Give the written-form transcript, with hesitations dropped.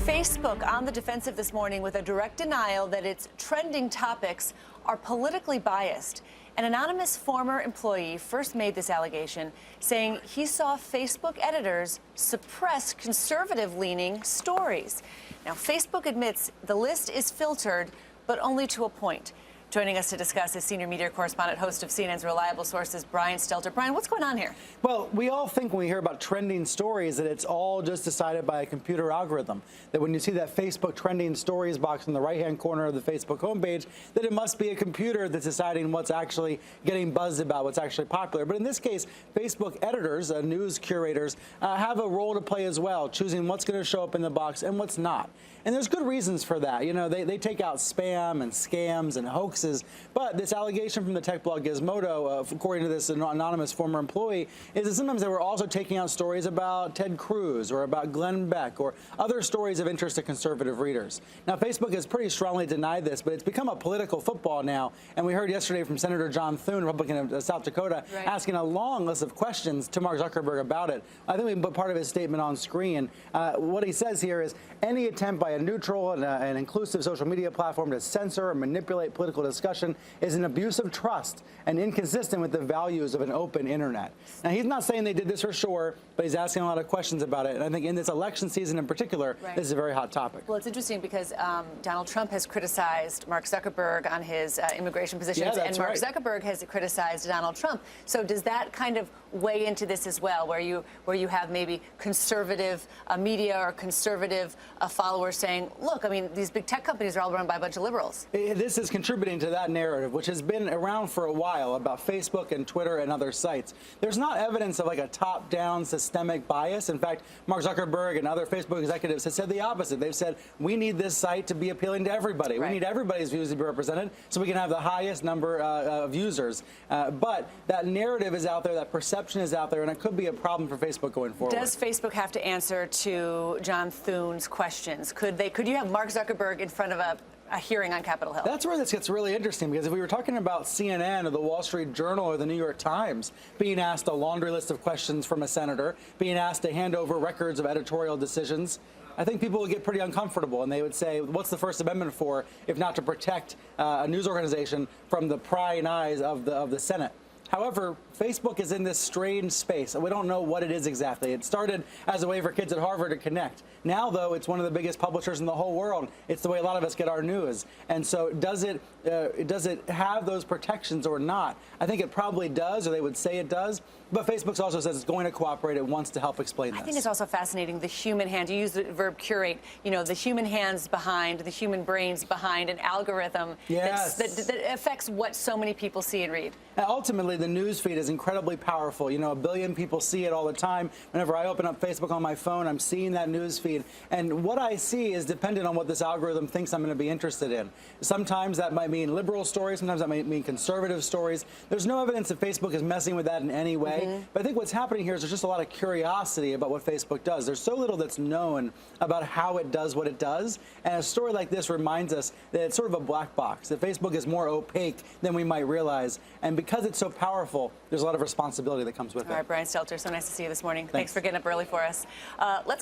Facebook on the defensive this morning with a direct denial that its trending topics are politically biased. An anonymous former employee first made this allegation, saying he saw Facebook editors suppress conservative-leaning stories. Now, Facebook admits the list is filtered, but only to a point. Joining us to discuss is senior media correspondent, host of CNN's Reliable Sources, Brian Stelter. Brian, what's going on here? Well, we all think when we hear about trending stories that it's all just decided by a computer algorithm. That when you see that Facebook trending stories box in the right-hand corner of the Facebook homepage, that it must be a computer that's deciding what's actually getting buzzed about, what's actually popular. But in this case, Facebook editors, news curators, have a role to play as well, choosing what's going to show up in the box and what's not. And there's good reasons for that. You know, they take out spam and scams and hoaxes. But this allegation from the tech blog Gizmodo, according to this anonymous former employee, is that sometimes they were also taking out stories about Ted Cruz or about Glenn Beck or other stories of interest to conservative readers. Now, Facebook has pretty strongly denied this, but it's become a political football now. And we heard yesterday from Senator John Thune, Republican of South Dakota, asking a long list of questions to Mark Zuckerberg about it. I think we can put part of his statement on screen. What he says here is any attempt by a neutral and an inclusive social media platform to censor or manipulate political discussion is an abuse of trust and inconsistent with the values of an open internet. Now, he's not saying they did this for sure, but he's asking a lot of questions about it. And I think in this election season in particular, this is a very hot topic. Well, it's interesting because Donald Trump has criticized Mark Zuckerberg on his immigration positions, and Mark Zuckerberg has criticized Donald Trump. So does that kind of weigh into this as well, where you have maybe conservative media or conservative followers saying, look, I mean, these big tech companies are all run by a bunch of liberals? This is contributing to that narrative, which has been around for a while about Facebook and Twitter and other sites. There's not evidence of like a top-down systemic bias. In fact, Mark Zuckerberg and other Facebook executives have said the opposite. They've said, we need this site to be appealing to everybody. We need everybody's views to be represented so we can have the highest number of users. But that narrative is out there, that perception is out there, and it could be a problem for Facebook going forward. Does Facebook have to answer to John Thune's questions? Could you have Mark Zuckerberg in front of a hearing on Capitol Hill? That's where this gets really interesting, because if we were talking about CNN or the Wall Street Journal or the New York Times being asked a laundry list of questions from a senator, being asked to hand over records of editorial decisions, I think people would get pretty uncomfortable, and they would say, what's the First Amendment for if not to protect a news organization from the prying eyes of the Senate? However, Facebook is in this strange space, and we don't know what it is exactly. It started as a way for kids at Harvard to connect. Now, though, it's one of the biggest publishers in the whole world. It's the way a lot of us get our news. And so does it have those protections or not? I think it probably does, or they would say it does. But Facebook also says it's going to cooperate. It wants to help explain this. I think it's also fascinating, the human hand. You use the verb curate. You know, the human hands behind, the human brains behind an algorithm that affects what so many people see and read. And ultimately, the news feed is incredibly powerful. You know, 1 billion people see it all the time. Whenever I open up Facebook on my phone, I'm seeing that news feed. And what I see is dependent on what this algorithm thinks I'm going to be interested in. Sometimes that might mean liberal stories. Sometimes that might mean conservative stories. There's no evidence that Facebook is messing with that in any way. But I think what's happening here is there's just a lot of curiosity about what Facebook does. There's so little that's known about how it does what it does. And a story like this reminds us that it's sort of a black box, that Facebook is more opaque than we might realize. And because it's so powerful, there's a lot of responsibility that comes with it. All right, Brian Stelter, so nice to see you this morning. Thanks for getting up early for us. Let's